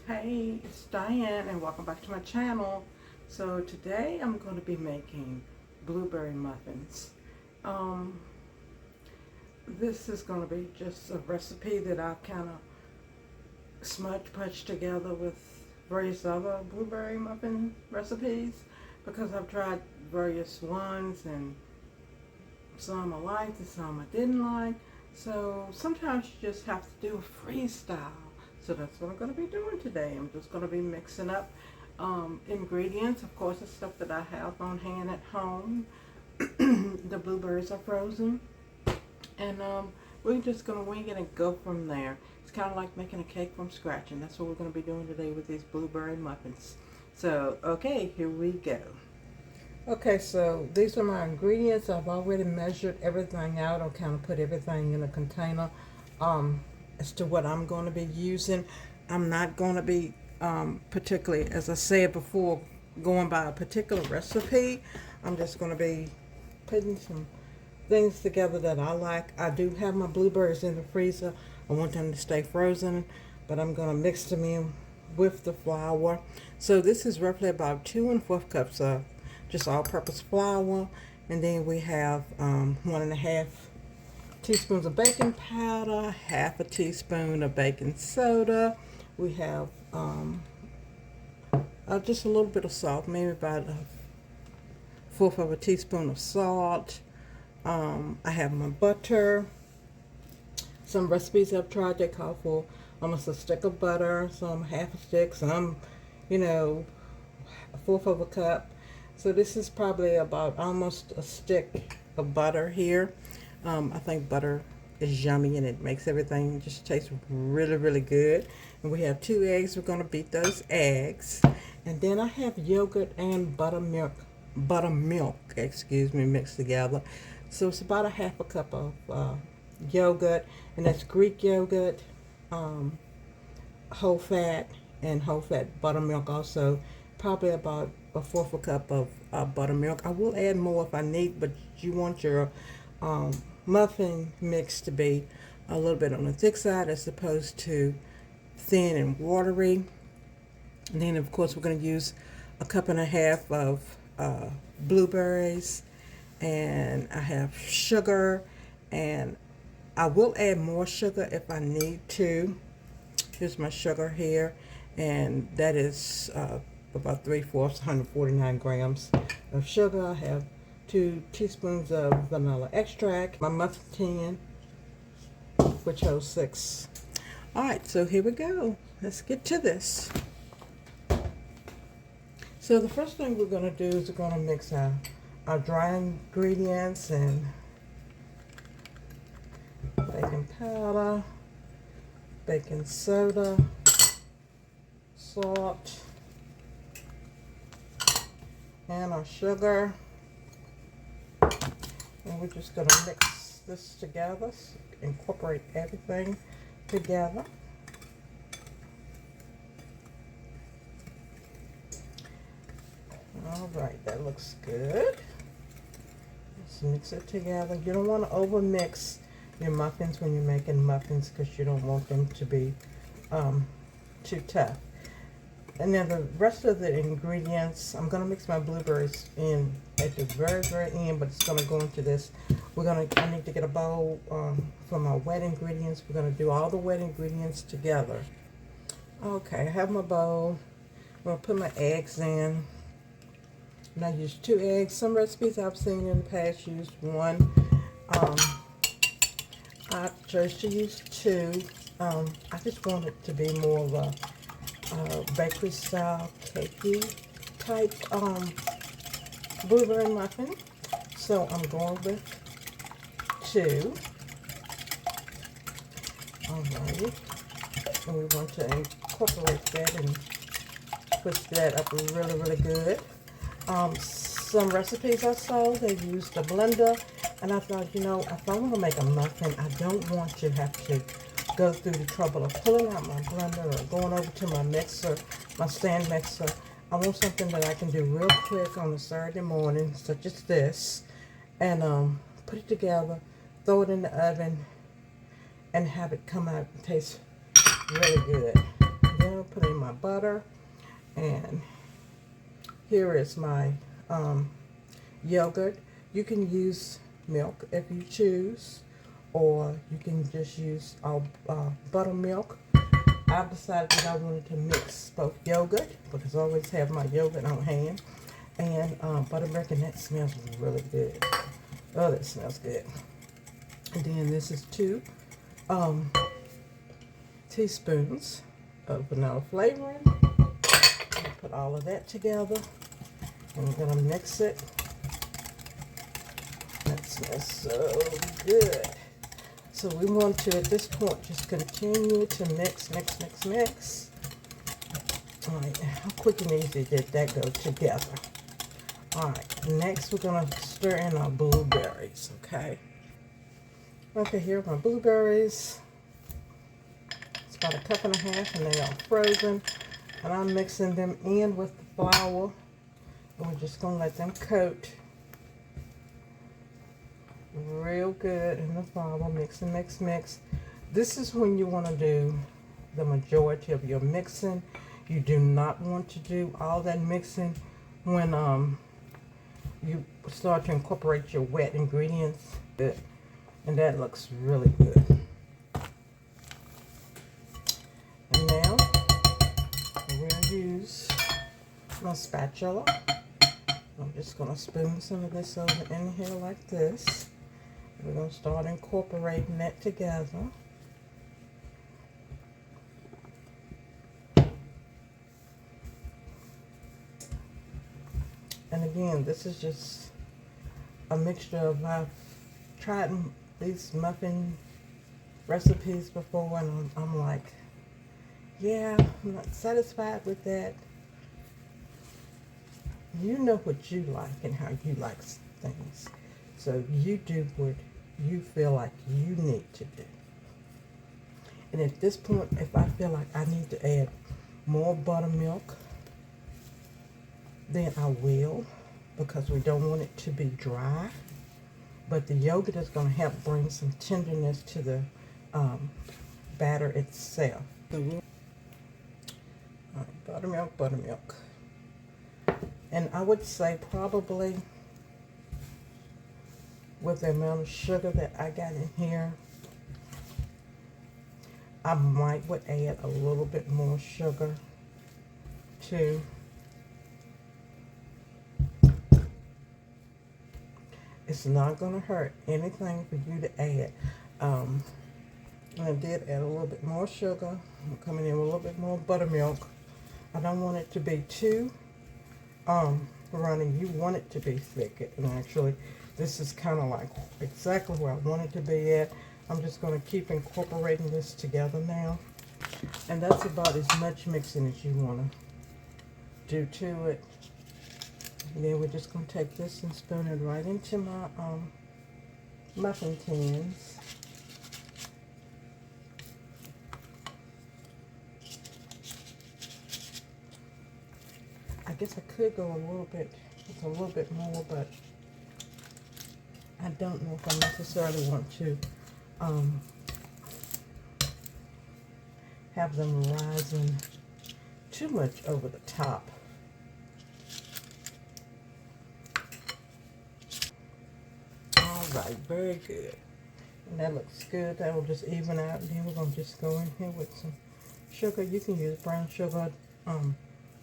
Hey, it's Diane and welcome back to my channel. So today I'm going to be making blueberry muffins. Um, this is going to be just a recipe that I've kind of smudge punched together with various other blueberry muffin recipes because I've tried various ones and some I liked and some I didn't like. So sometimes you just have to do a freestyle. So that's what I'm going to be doing today. I'm just going to be mixing up ingredients. Of course, the stuff that I have on hand at home. The blueberries are frozen. And we're just going to wing it and go from there. It's kind of like making a cake from scratch. And that's what we're going to be doing today with these blueberry muffins. So, okay, here we go. Okay, so these are my ingredients. I've already measured everything out. I'll kind of put everything in a container. As to what I'm going to be using, I'm not going to be particularly, as I said before, going by a particular recipe. I'm just going to be putting some things together that I like. I do have my blueberries in the freezer. I want them to stay frozen, but I'm going to mix them in with the flour. So this is roughly about 2 1/4 cups of just all-purpose flour, and then we have 1.5 teaspoons of baking powder, 1/2 teaspoon of baking soda. We have just a little bit of salt, maybe about 1/4 teaspoon of salt. I have my butter. Some recipes I've tried, they call for almost a stick of butter, some 1/2 stick, some, 1/4 cup. So this is probably about almost a stick of butter here. I think butter is yummy and it makes everything just taste really, really good. And we have 2 eggs. We're going to beat those eggs. And then I have yogurt and buttermilk, mixed together. So it's about 1/2 cup of yogurt, and that's Greek yogurt, whole fat, and whole fat buttermilk also. Probably about 1/4 cup of buttermilk. I will add more if I need, but you want your muffin mix to be a little bit on the thick side as opposed to thin and watery. And then of course we're going to use 1.5 cups of blueberries, and I have sugar, and I will add more sugar if I need to. Here's my sugar here, and that is about 3/4, 149 grams of sugar. I have 2 teaspoons of vanilla extract, my muffin tin, which holds 6. All right, so here we go. Let's get to this. So the first thing we're going to do is we're going to mix our dry ingredients and baking powder, baking soda, salt, and our sugar. And we're just going to mix this together, incorporate everything together. All right, that looks good. Let's mix it together. You don't want to over mix your muffins when you're making muffins because you don't want them to be too tough. And then the rest of the ingredients, I'm going to mix my blueberries in at the very, very end, but it's going to go into this. I need to get a bowl for my wet ingredients. We're going to do all the wet ingredients together. Okay, I have my bowl. I'm going to put my eggs in. And I use 2 eggs. Some recipes I've seen in the past use 1. I chose to use 2. I just want it to be more of a bakery style cakey type blueberry muffin. So I'm going with 2. Alright. And we want to incorporate that and push that up really, really good. Some recipes I saw, they used a blender, and I thought, if I want to make a muffin, I don't want to have to go through the trouble of pulling out my blender or going over to my mixer, my stand mixer. I want something that I can do real quick on a Saturday morning, such as this, and put it together, throw it in the oven, and have it come out and taste really good. Then I'll put in my butter, and here is my yogurt. You can use milk if you choose, or you can just use buttermilk. I've decided that I wanted to mix both yogurt, because I always have my yogurt on hand, and buttermilk, and that smells really good. Oh, that smells good. And then this is 2 teaspoons of vanilla flavoring. Put all of that together, and we're gonna mix it. That smells so good. So we want to, at this point, just continue to mix. All right, how quick and easy did that go together? All right, next we're gonna stir in our blueberries, okay? Okay, here are my blueberries. It's about 1.5 cups, and they are frozen. And I'm mixing them in with the flour. And we're just gonna let them coat real good in the flour. Mix and mix. This is when you want to do the majority of your mixing. You do not want to do all that mixing when you start to incorporate your wet ingredients. Good. And that looks really good. And now we're going to use my spatula. I'm just going to spoon some of this over in here like this. We're going to start incorporating that together. And again, this is just a mixture of, I've tried these muffin recipes before, and I'm like, yeah, I'm not satisfied with that. You know what you like and how you like things. So you do what you feel like you need to do. And at this point, if I feel like I need to add more buttermilk, then I will, because we don't want it to be dry. But the yogurt is going to help bring some tenderness to the batter itself. So buttermilk. And I would say probably with the amount of sugar that I got in here, I would add a little bit more sugar too. It's not going to hurt anything for you to add. I did add a little bit more sugar. I'm coming in with a little bit more buttermilk. I don't want it to be too runny. You want it to be thick. And actually, this is kind of like exactly where I want it to be at. I'm just going to keep incorporating this together now. And that's about as much mixing as you want to do to it. And then we're just going to take this and spoon it right into my muffin tins. I guess I could go a little bit more, but I don't know if I necessarily want to have them rising too much over the top. All right, very good. And that looks good. That will just even out. And then we're going to just go in here with some sugar. You can use brown sugar,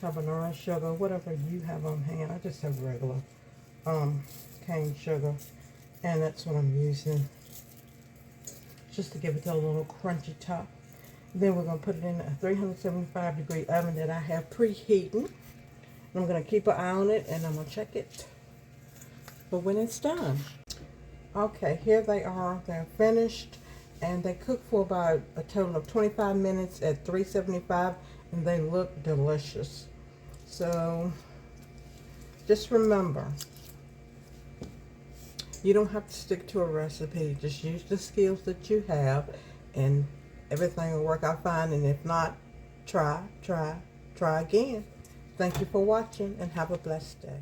tabanara sugar, whatever you have on hand. I just have regular cane sugar, and that's what I'm using, just to give it a little crunchy top. Then we're going to put it in a 375-degree oven that I have preheating. I'm going to keep an eye on it, and I'm going to check it for when it's done. Okay, here they are. They're finished, and they cook for about a total of 25 minutes at 375, and they look delicious. So just remember, you don't have to stick to a recipe. Just use the skills that you have, and everything will work out fine. And if not, try again. Thank you for watching, and have a blessed day.